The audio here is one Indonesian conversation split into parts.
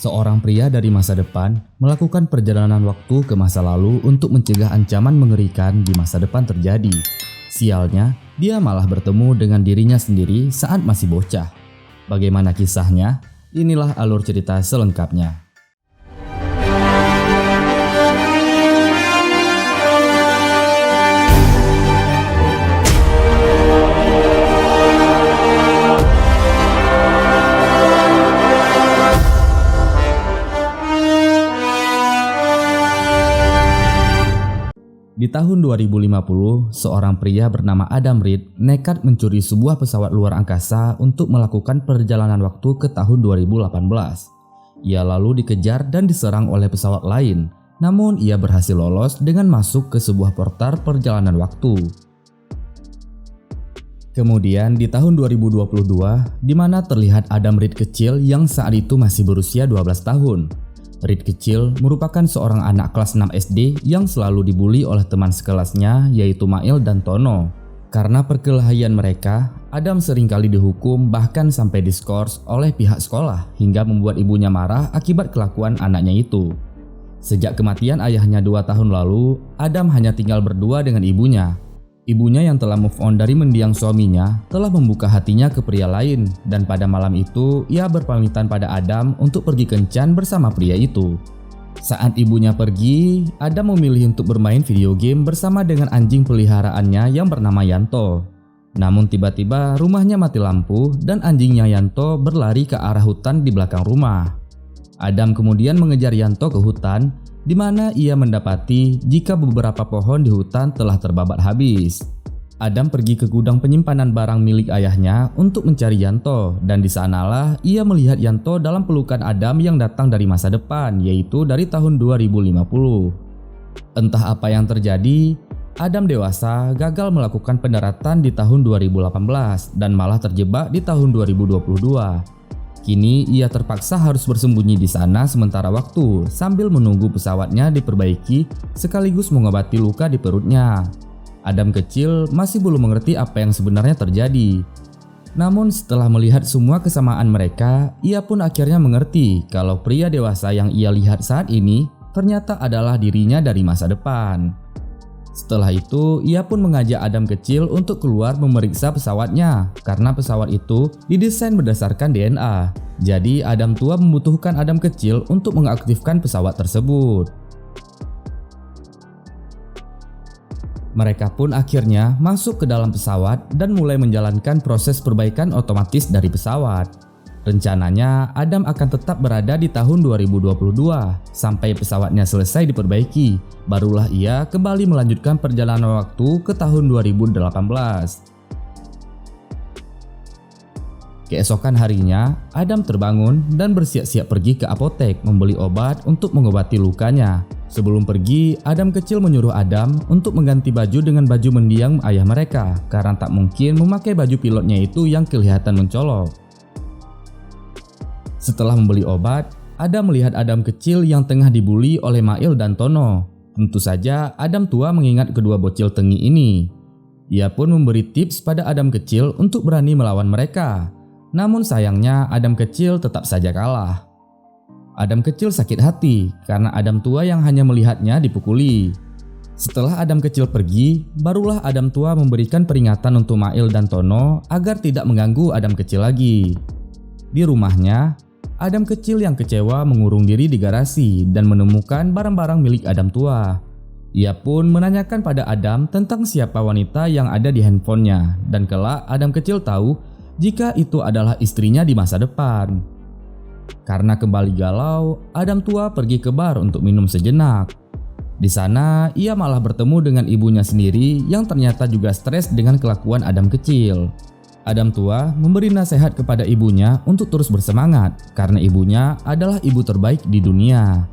Seorang pria dari masa depan melakukan perjalanan waktu ke masa lalu untuk mencegah ancaman mengerikan di masa depan terjadi. Sialnya, dia malah bertemu dengan dirinya sendiri saat masih bocah. Bagaimana kisahnya? Inilah alur cerita selengkapnya. Di tahun 2050, seorang pria bernama Adam Reed nekat mencuri sebuah pesawat luar angkasa untuk melakukan perjalanan waktu ke tahun 2018. Ia lalu dikejar dan diserang oleh pesawat lain, namun ia berhasil lolos dengan masuk ke sebuah portal perjalanan waktu. Kemudian di tahun 2022, di mana terlihat Adam Reed kecil yang saat itu masih berusia 12 tahun. Reed kecil merupakan seorang anak kelas 6 SD yang selalu dibully oleh teman sekelasnya yaitu Mail dan Tono. Karena perkelahian mereka, Adam seringkali dihukum bahkan sampai diskors oleh pihak sekolah hingga membuat ibunya marah akibat kelakuan anaknya itu. Sejak kematian ayahnya 2 tahun lalu, Adam hanya tinggal berdua dengan ibunya. Ibunya yang telah move on dari mendiang suaminya telah membuka hatinya ke pria lain dan pada malam itu ia berpamitan pada Adam untuk pergi kencan bersama pria itu. Saat ibunya pergi, Adam memilih untuk bermain video game bersama dengan anjing peliharaannya yang bernama Yanto. Namun tiba-tiba rumahnya mati lampu dan anjingnya Yanto berlari ke arah hutan di belakang rumah. Adam kemudian mengejar Yanto ke hutan, di mana ia mendapati jika beberapa pohon di hutan telah terbabat habis. Adam pergi ke gudang penyimpanan barang milik ayahnya untuk mencari Yanto, dan di sanalah ia melihat Yanto dalam pelukan Adam yang datang dari masa depan, yaitu dari tahun 2050. Entah apa yang terjadi, Adam dewasa gagal melakukan pendaratan di tahun 2018 dan malah terjebak di tahun 2022. Kini ia terpaksa harus bersembunyi di sana sementara waktu sambil menunggu pesawatnya diperbaiki sekaligus mengobati luka di perutnya. Adam kecil masih belum mengerti apa yang sebenarnya terjadi. Namun setelah melihat semua kesamaan mereka, ia pun akhirnya mengerti kalau pria dewasa yang ia lihat saat ini ternyata adalah dirinya dari masa depan. Setelah itu, ia pun mengajak Adam kecil untuk keluar memeriksa pesawatnya karena pesawat itu didesain berdasarkan DNA. Jadi Adam tua membutuhkan Adam kecil untuk mengaktifkan pesawat tersebut. Mereka pun akhirnya masuk ke dalam pesawat dan mulai menjalankan proses perbaikan otomatis dari pesawat. Rencananya Adam akan tetap berada di tahun 2022 sampai pesawatnya selesai diperbaiki. Barulah ia kembali melanjutkan perjalanan waktu ke tahun 2018. Keesokan harinya, Adam terbangun dan bersiap-siap pergi ke apotek membeli obat untuk mengobati lukanya. Sebelum pergi, Adam kecil menyuruh Adam untuk mengganti baju dengan baju mendiang ayah mereka karena tak mungkin memakai baju pilotnya itu yang kelihatan mencolok. Setelah membeli obat, Adam melihat Adam kecil yang tengah dibully oleh Mail dan Tono. Tentu saja Adam tua mengingat kedua bocil tengi ini. Ia pun memberi tips pada Adam kecil untuk berani melawan mereka. Namun sayangnya Adam kecil tetap saja kalah. Adam kecil sakit hati karena Adam tua yang hanya melihatnya dipukuli. Setelah Adam kecil pergi, barulah Adam tua memberikan peringatan untuk Mail dan Tono agar tidak mengganggu Adam kecil lagi. Di rumahnya, Adam kecil yang kecewa mengurung diri di garasi dan menemukan barang-barang milik Adam tua. Ia pun menanyakan pada Adam tentang siapa wanita yang ada di handphonenya dan kelak Adam kecil tahu jika itu adalah istrinya di masa depan. Karena kembali galau, Adam tua pergi ke bar untuk minum sejenak. Di sana ia malah bertemu dengan ibunya sendiri yang ternyata juga stres dengan kelakuan Adam kecil. Adam tua memberi nasihat kepada ibunya untuk terus bersemangat karena ibunya adalah ibu terbaik di dunia.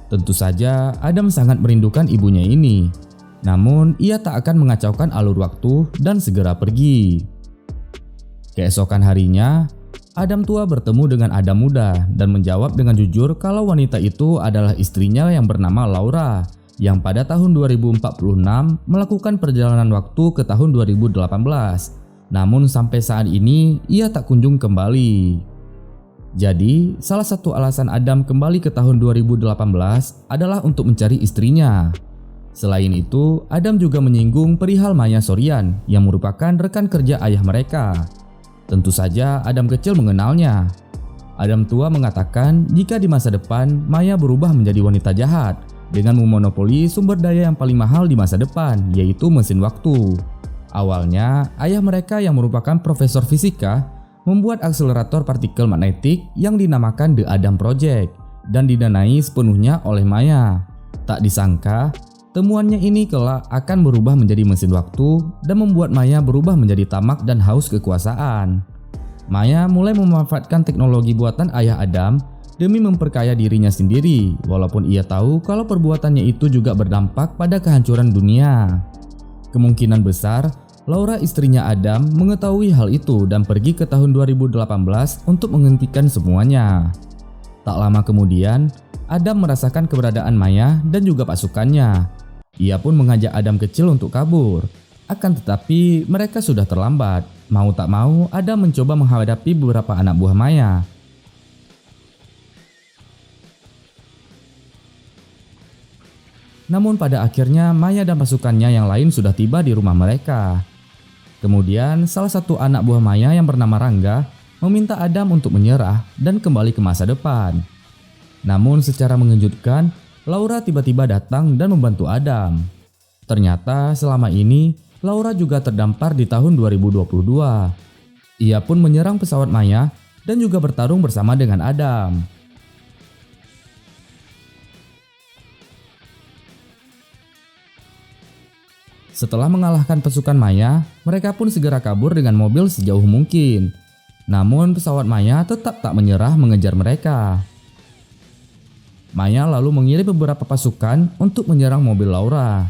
Tentu saja Adam sangat merindukan ibunya ini. Namun ia tak akan mengacaukan alur waktu dan segera pergi. Keesokan harinya, Adam tua bertemu dengan Adam muda dan menjawab dengan jujur kalau wanita itu adalah istrinya yang bernama Laura yang pada tahun 2046 melakukan perjalanan waktu ke tahun 2018. Namun sampai saat ini ia tak kunjung kembali. Jadi, salah satu alasan Adam kembali ke tahun 2018 adalah untuk mencari istrinya. Selain itu, Adam juga menyinggung perihal Maya Sorian yang merupakan rekan kerja ayah mereka. Tentu saja Adam kecil mengenalnya. Adam tua mengatakan jika di masa depan Maya berubah menjadi wanita jahat dengan memonopoli sumber daya yang paling mahal di masa depan, yaitu mesin waktu. Awalnya, ayah mereka yang merupakan profesor fisika membuat akselerator partikel magnetik yang dinamakan The Adam Project dan didanai sepenuhnya oleh Maya. Tak disangka, temuannya ini kelak akan berubah menjadi mesin waktu dan membuat Maya berubah menjadi tamak dan haus kekuasaan. Maya mulai memanfaatkan teknologi buatan ayah Adam demi memperkaya dirinya sendiri, walaupun ia tahu kalau perbuatannya itu juga berdampak pada kehancuran dunia. Kemungkinan besar Laura, istrinya Adam, mengetahui hal itu dan pergi ke tahun 2018 untuk menghentikan semuanya. Tak lama kemudian, Adam merasakan keberadaan Maya dan juga pasukannya. Ia pun mengajak Adam kecil untuk kabur. Akan tetapi mereka sudah terlambat. Mau tak mau, Adam mencoba menghadapi beberapa anak buah Maya. Namun pada akhirnya Maya dan pasukannya yang lain sudah tiba di rumah mereka. Kemudian salah satu anak buah Maya yang bernama Rangga meminta Adam untuk menyerah dan kembali ke masa depan. Namun secara mengejutkan, Laura tiba-tiba datang dan membantu Adam. Ternyata selama ini Laura juga terdampar di tahun 2022. Ia pun menyerang pesawat Maya dan juga bertarung bersama dengan Adam. Setelah mengalahkan pasukan Maya, mereka pun segera kabur dengan mobil sejauh mungkin. Namun pesawat Maya tetap tak menyerah mengejar mereka. Maya lalu mengirim beberapa pasukan untuk menyerang mobil Laura.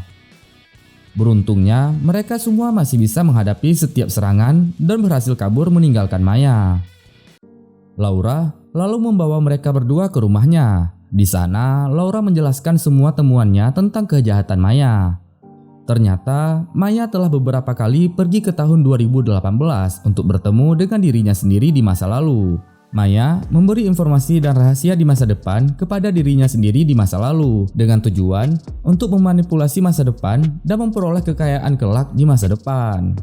Beruntungnya, mereka semua masih bisa menghadapi setiap serangan dan berhasil kabur meninggalkan Maya. Laura lalu membawa mereka berdua ke rumahnya. Di sana, Laura menjelaskan semua temuannya tentang kejahatan Maya. Ternyata Maya telah beberapa kali pergi ke tahun 2018 untuk bertemu dengan dirinya sendiri di masa lalu. Maya memberi informasi dan rahasia di masa depan kepada dirinya sendiri di masa lalu dengan tujuan untuk memanipulasi masa depan dan memperoleh kekayaan kelak di masa depan.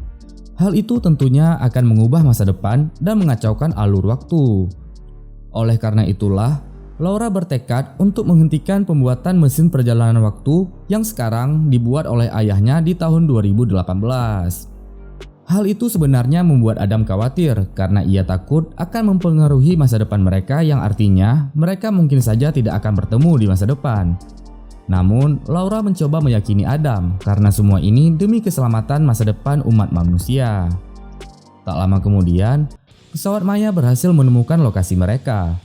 Hal itu tentunya akan mengubah masa depan dan mengacaukan alur waktu. Oleh karena itulah, Laura bertekad untuk menghentikan pembuatan mesin perjalanan waktu yang sekarang dibuat oleh ayahnya di tahun 2018. Hal itu sebenarnya membuat Adam khawatir karena ia takut akan mempengaruhi masa depan mereka, yang artinya mereka mungkin saja tidak akan bertemu di masa depan. Namun, Laura mencoba meyakini Adam karena semua ini demi keselamatan masa depan umat manusia. Tak lama kemudian, pesawat Maya berhasil menemukan lokasi mereka.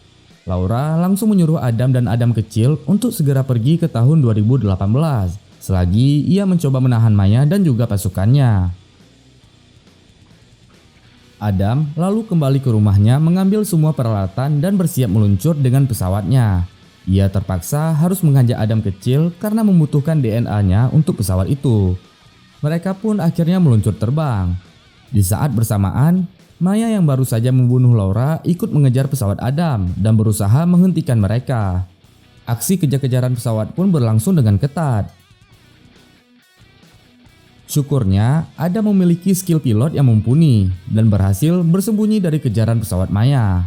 Laura langsung menyuruh Adam dan Adam kecil untuk segera pergi ke tahun 2018 selagi ia mencoba menahan Maya dan juga pasukannya. Adam lalu kembali ke rumahnya mengambil semua peralatan dan bersiap meluncur dengan pesawatnya. Ia terpaksa harus mengajak Adam kecil karena membutuhkan DNA-nya untuk pesawat itu. Mereka pun akhirnya meluncur terbang. Di saat bersamaan, Maya yang baru saja membunuh Laura ikut mengejar pesawat Adam dan berusaha menghentikan mereka. Aksi kejar-kejaran pesawat pun berlangsung dengan ketat. Syukurnya, Adam memiliki skill pilot yang mumpuni dan berhasil bersembunyi dari kejaran pesawat Maya.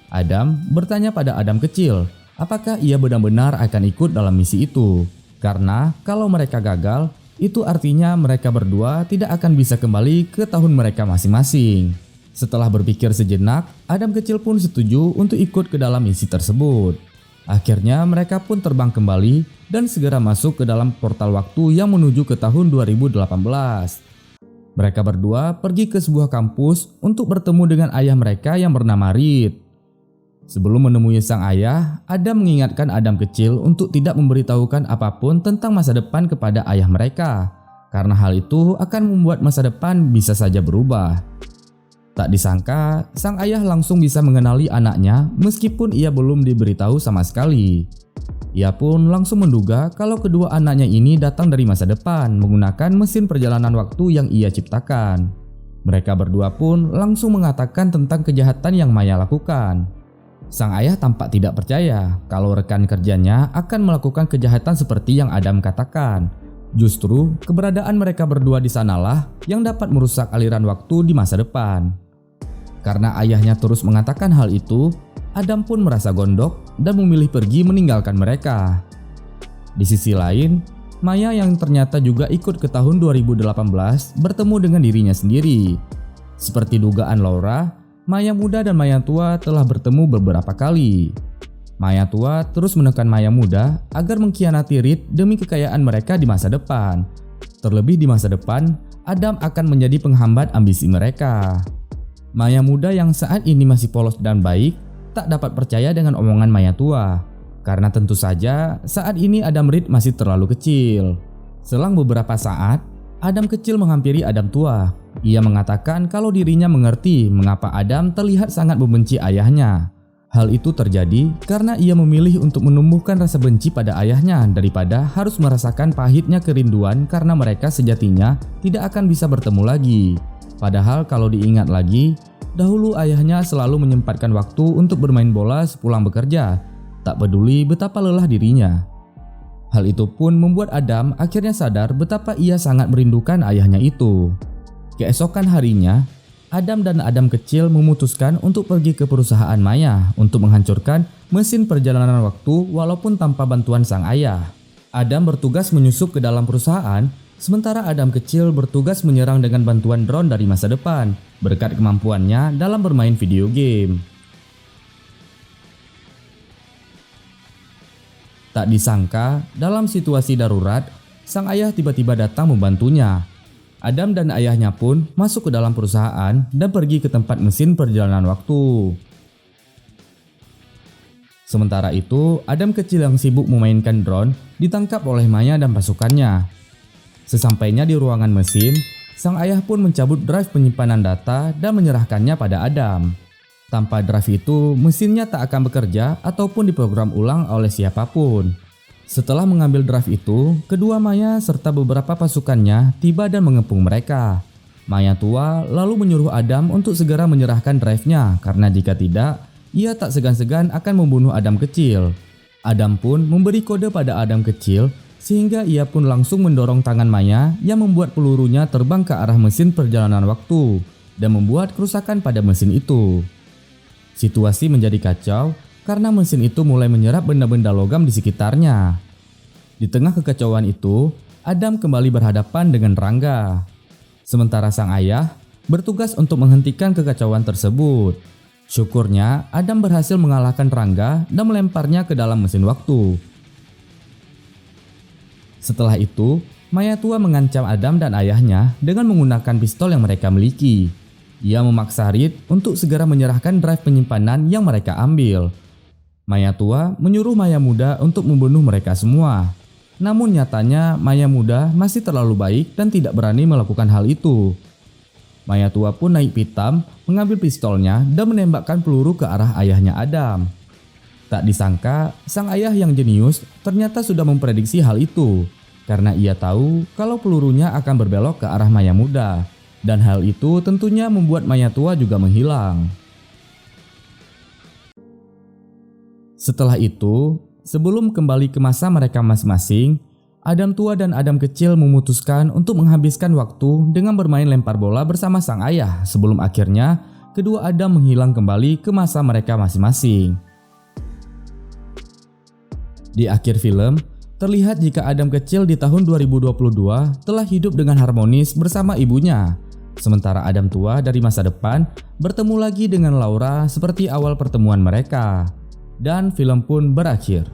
Adam bertanya pada Adam kecil, apakah ia benar-benar akan ikut dalam misi itu? Karena kalau mereka gagal, itu artinya mereka berdua tidak akan bisa kembali ke tahun mereka masing-masing. Setelah berpikir sejenak, Adam kecil pun setuju untuk ikut ke dalam misi tersebut. Akhirnya mereka pun terbang kembali dan segera masuk ke dalam portal waktu yang menuju ke tahun 2018. Mereka berdua pergi ke sebuah kampus untuk bertemu dengan ayah mereka yang bernama Reed. Sebelum menemui sang ayah, Adam mengingatkan Adam kecil untuk tidak memberitahukan apapun tentang masa depan kepada ayah mereka, karena hal itu akan membuat masa depan bisa saja berubah. Tak disangka, sang ayah langsung bisa mengenali anaknya meskipun ia belum diberitahu sama sekali. Ia pun langsung menduga kalau kedua anaknya ini datang dari masa depan menggunakan mesin perjalanan waktu yang ia ciptakan. Mereka berdua pun langsung mengatakan tentang kejahatan yang Maya lakukan. Sang ayah tampak tidak percaya kalau rekan kerjanya akan melakukan kejahatan seperti yang Adam katakan. Justru keberadaan mereka berdua di sanalah yang dapat merusak aliran waktu di masa depan. Karena ayahnya terus mengatakan hal itu, Adam pun merasa gondok dan memilih pergi meninggalkan mereka. Di sisi lain, Maya yang ternyata juga ikut ke tahun 2018 bertemu dengan dirinya sendiri. Seperti dugaan Laura, Maya muda dan Maya tua telah bertemu beberapa kali. Maya tua terus menekan Maya muda agar mengkhianati Reed demi kekayaan mereka di masa depan. Terlebih di masa depan, Adam akan menjadi penghambat ambisi mereka. Maya muda yang saat ini masih polos dan baik tak dapat percaya dengan omongan Maya tua. Karena tentu saja saat ini Adam Reed masih terlalu kecil. Selang beberapa saat, Adam kecil menghampiri Adam tua. Ia mengatakan kalau dirinya mengerti mengapa Adam terlihat sangat membenci ayahnya. Hal itu terjadi karena ia memilih untuk menumbuhkan rasa benci pada ayahnya daripada harus merasakan pahitnya kerinduan karena mereka sejatinya tidak akan bisa bertemu lagi. Padahal kalau diingat lagi, dahulu ayahnya selalu menyempatkan waktu untuk bermain bola sepulang bekerja. Tak peduli betapa lelah dirinya. Hal itu pun membuat Adam akhirnya sadar betapa ia sangat merindukan ayahnya itu. Keesokan harinya, Adam dan Adam kecil memutuskan untuk pergi ke perusahaan Maya untuk menghancurkan mesin perjalanan waktu walaupun tanpa bantuan sang ayah. Adam bertugas menyusup ke dalam perusahaan, sementara Adam kecil bertugas menyerang dengan bantuan drone dari masa depan berkat kemampuannya dalam bermain video game. Tak disangka, dalam situasi darurat, sang ayah tiba-tiba datang membantunya. Adam dan ayahnya pun masuk ke dalam perusahaan dan pergi ke tempat mesin perjalanan waktu. Sementara itu, Adam kecil yang sibuk memainkan drone ditangkap oleh Maya dan pasukannya. Sesampainya di ruangan mesin, sang ayah pun mencabut drive penyimpanan data dan menyerahkannya pada Adam. Tanpa drive itu, mesinnya tak akan bekerja ataupun diprogram ulang oleh siapapun. Setelah mengambil drive itu, kedua Maya serta beberapa pasukannya tiba dan mengepung mereka. Maya tua lalu menyuruh Adam untuk segera menyerahkan drive-nya karena jika tidak, ia tak segan-segan akan membunuh Adam kecil. Adam pun memberi kode pada Adam kecil sehingga ia pun langsung mendorong tangan Maya yang membuat pelurunya terbang ke arah mesin perjalanan waktu dan membuat kerusakan pada mesin itu. Situasi menjadi kacau karena mesin itu mulai menyerap benda-benda logam di sekitarnya. Di tengah kekacauan itu, Adam kembali berhadapan dengan Rangga. Sementara sang ayah bertugas untuk menghentikan kekacauan tersebut. Syukurnya, Adam berhasil mengalahkan Rangga dan melemparnya ke dalam mesin waktu. Setelah itu, Maya tua mengancam Adam dan ayahnya dengan menggunakan pistol yang mereka miliki. Ia memaksa Reed untuk segera menyerahkan drive penyimpanan yang mereka ambil. Maya tua menyuruh Maya muda untuk membunuh mereka semua. Namun nyatanya Maya muda masih terlalu baik dan tidak berani melakukan hal itu. Maya tua pun naik pitam, mengambil pistolnya dan menembakkan peluru ke arah ayahnya Adam. Tak disangka, sang ayah yang jenius ternyata sudah memprediksi hal itu. Karena ia tahu kalau pelurunya akan berbelok ke arah Maya muda. Dan hal itu tentunya membuat Maya tua juga menghilang. Setelah itu, sebelum kembali ke masa mereka masing-masing, Adam tua dan Adam kecil memutuskan untuk menghabiskan waktu dengan bermain lempar bola bersama sang ayah sebelum akhirnya kedua Adam menghilang kembali ke masa mereka masing-masing. Di akhir film, terlihat jika Adam kecil di tahun 2022 telah hidup dengan harmonis bersama ibunya. Sementara Adam tua dari masa depan bertemu lagi dengan Laura seperti awal pertemuan mereka. Dan film pun berakhir.